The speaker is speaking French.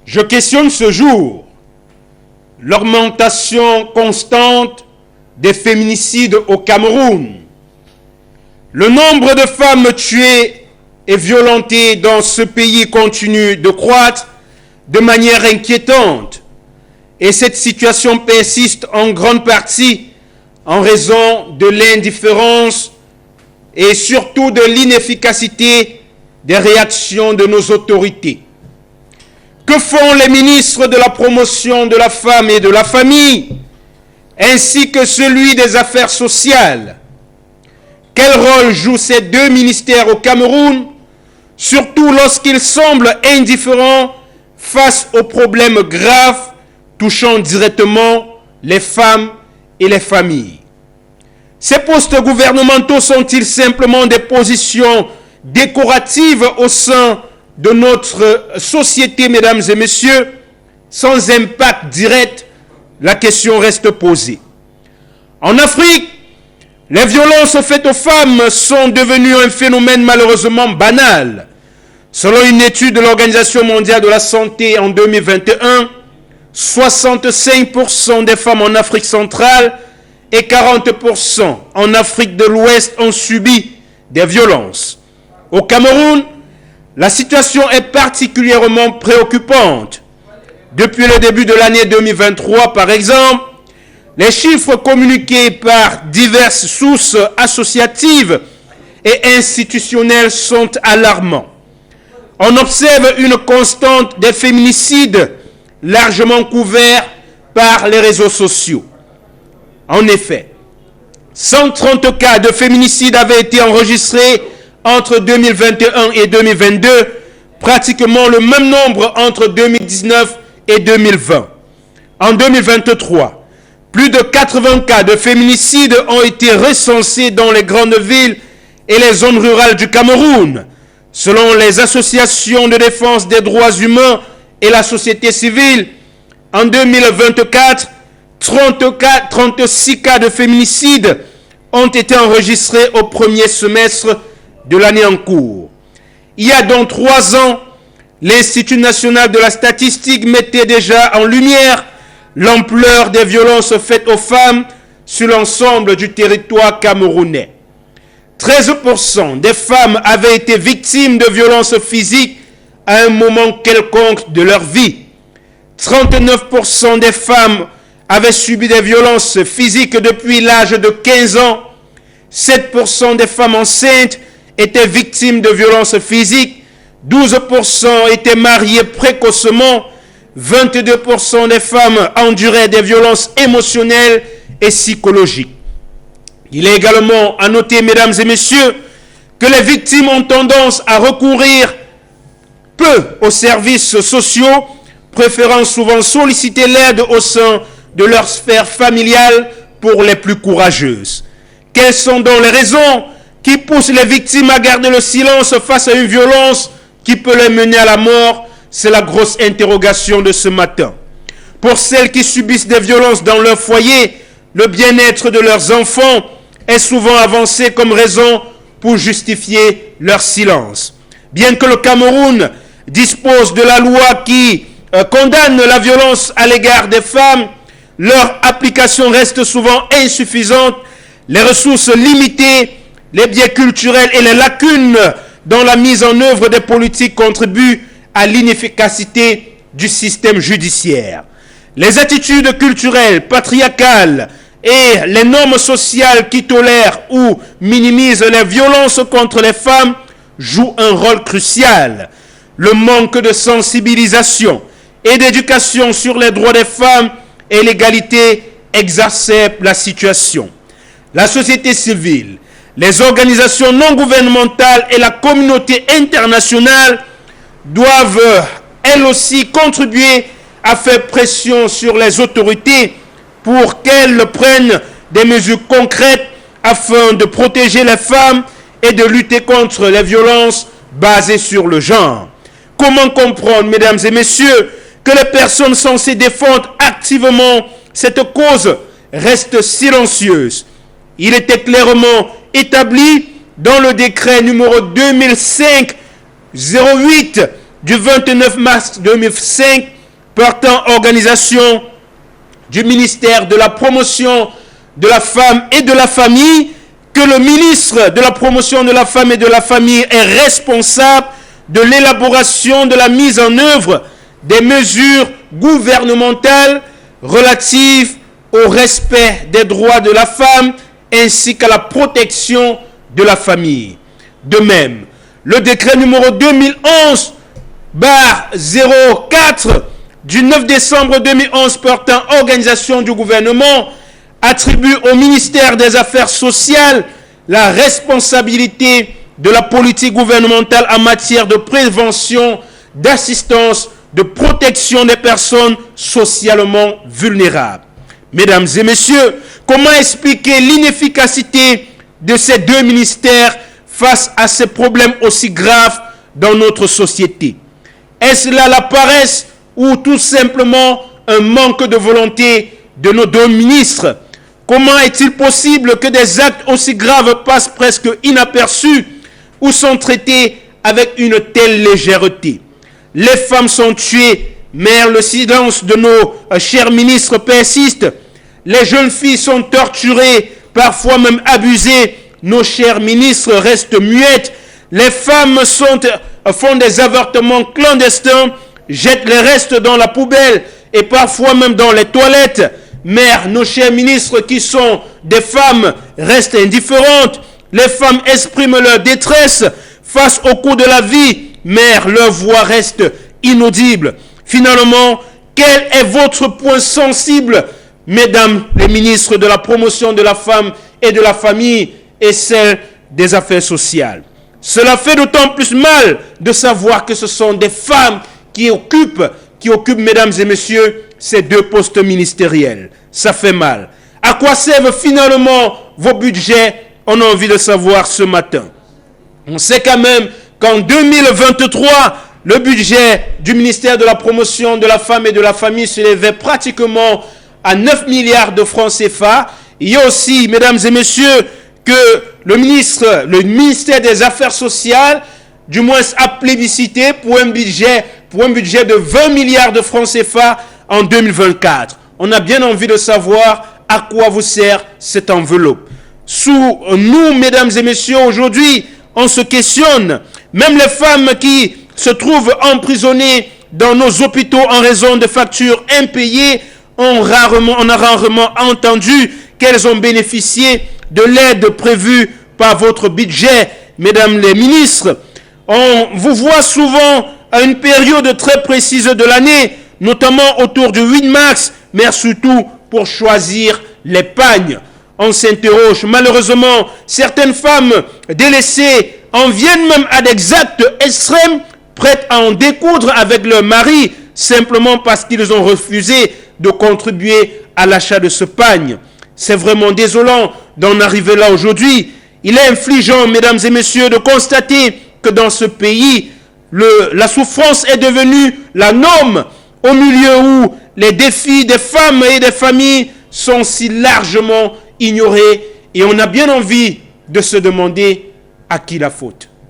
Je questionne ce jour l'augmentation constante des féminicides au Cameroun. Le nombre de femmes tuées et violentées dans ce pays continue de croître de manière inquiétante. Et cette situation persiste en grande partie en raison de l'indifférence et surtout de l'inefficacité des réactions de nos autorités. Que font les ministres de la promotion de la femme et de la famille, ainsi que celui des affaires sociales? Quel rôle jouent ces deux ministères au Cameroun, surtout lorsqu'ils semblent indifférents face aux problèmes graves touchant directement les femmes et les familles? Ces postes gouvernementaux sont-ils simplement des positions décoratives au sein de notre société, mesdames et messieurs, sans impact direct? La question reste posée. En Afrique, les violences faites aux femmes sont devenues un phénomène malheureusement banal. Selon une étude de l'Organisation mondiale de la santé en 2021, 65% des femmes en Afrique centrale et 40% en Afrique de l'Ouest ont subi des violences. Au Cameroun, la situation est particulièrement préoccupante. Depuis le début de l'année 2023, par exemple, les chiffres communiqués par diverses sources associatives et institutionnelles sont alarmants. On observe une constante des féminicides largement couverts par les réseaux sociaux. En effet, 130 cas de féminicide avaient été enregistrés entre 2021 et 2022, pratiquement le même nombre entre 2019 et 2020. En 2023, plus de 80 cas de féminicide ont été recensés dans les grandes villes et les zones rurales du Cameroun. Selon les associations de défense des droits humains et la société civile, en 2024, 36 cas de féminicide ont été enregistrés au premier semestre de l'année en cours. Il y a donc 3 ans, l'Institut national de la statistique mettait déjà en lumière l'ampleur des violences faites aux femmes sur l'ensemble du territoire camerounais. 13% des femmes avaient été victimes de violences physiques à un moment quelconque de leur vie. 39% des femmes avaient subi des violences physiques depuis l'âge de 15 ans. 7% des femmes enceintes étaient victimes de violences physiques. 12% étaient mariées précocement. 22% des femmes enduraient des violences émotionnelles et psychologiques. Il est également à noter, mesdames et messieurs, que les victimes ont tendance à recourir peu aux services sociaux, préférant souvent solliciter l'aide au sein de leur sphère familiale pour les plus courageuses. Quelles sont donc les raisons qui poussent les victimes à garder le silence face à une violence qui peut les mener à la mort? C'est la grosse interrogation de ce matin. Pour celles qui subissent des violences dans leur foyer, le bien-être de leurs enfants est souvent avancé comme raison pour justifier leur silence. Bien que le Cameroun dispose de la loi qui condamne la violence à l'égard des femmes, leur application reste souvent insuffisante, les ressources limitées, les biais culturels et les lacunes dans la mise en œuvre des politiques contribuent à l'inefficacité du système judiciaire. Les attitudes culturelles, patriarcales et les normes sociales qui tolèrent ou minimisent les violences contre les femmes jouent un rôle crucial. Le manque de sensibilisation et d'éducation sur les droits des femmes et l'égalité exacerbe la situation. La société civile, les organisations non gouvernementales et la communauté internationale doivent elles aussi contribuer à faire pression sur les autorités pour qu'elles prennent des mesures concrètes afin de protéger les femmes et de lutter contre les violences basées sur le genre. Comment comprendre, mesdames et messieurs, que les personnes censées défendre activement cette cause restent silencieuses? Il était clairement établi dans le décret numéro 2005-08 du 29 mars 2005 portant organisation du ministère de la promotion de la femme et de la famille, que le ministre de la promotion de la femme et de la famille est responsable de l'élaboration de la mise en œuvre des mesures gouvernementales relatives au respect des droits de la femme ainsi qu'à la protection de la famille. De même, le décret numéro 2011/04 du 9 décembre 2011 portant organisation du gouvernement attribue au ministère des Affaires sociales la responsabilité de la politique gouvernementale en matière de prévention, d'assistance, de protection des personnes socialement vulnérables. Mesdames et messieurs, comment expliquer l'inefficacité de ces deux ministères face à ces problèmes aussi graves dans notre société? Est-ce là la paresse ou tout simplement un manque de volonté de nos deux ministres? Comment est-il possible que des actes aussi graves passent presque inaperçus ou sont traités avec une telle légèreté? Les femmes sont tuées, mais le silence de nos chers ministres persiste. Les jeunes filles sont torturées, parfois même abusées. Nos chers ministres restent muettes. Les femmes font des avortements clandestins, jettent les restes dans la poubelle et parfois même dans les toilettes. Mais nos chers ministres qui sont des femmes restent indifférentes. Les femmes expriment leur détresse face au coût de la vie, mais leur voix reste inaudible. Finalement, quel est votre point sensible, mesdames les ministres de la promotion de la femme et de la famille et celle des affaires sociales? Cela fait d'autant plus mal de savoir que ce sont des femmes qui occupent, mesdames et messieurs, ces deux postes ministériels. Ça fait mal. À quoi servent finalement vos budgets? On a envie de savoir ce matin. On sait quand même qu'en 2023, le budget du ministère de la promotion de la femme et de la famille s'élevait pratiquement à 9 milliards de francs CFA. Il y a aussi, mesdames et messieurs, que le ministère des Affaires sociales, du moins a plébiscité pour un budget de 20 milliards de francs CFA en 2024. On a bien envie de savoir à quoi vous sert cette enveloppe. Sous nous, mesdames et messieurs, aujourd'hui, on se questionne. Même les femmes qui se trouvent emprisonnées dans nos hôpitaux en raison de factures impayées, on a rarement entendu qu'elles ont bénéficié de l'aide prévue par votre budget, mesdames les ministres. On vous voit souvent à une période très précise de l'année, notamment autour du 8 mars, mais surtout pour choisir les pagnes. On s'interroge. Malheureusement, certaines femmes délaissées en viennent même à des actes extrêmes, prêtes à en découdre avec leur mari, simplement parce qu'ils ont refusé de contribuer à l'achat de ce pagne. C'est vraiment désolant d'en arriver là aujourd'hui. Il est infligeant, mesdames et messieurs, de constater que dans ce pays, la souffrance est devenue la norme, au milieu où les défis des femmes et des familles sont si largement ignorés, et on a bien envie de se demander à qui la faute.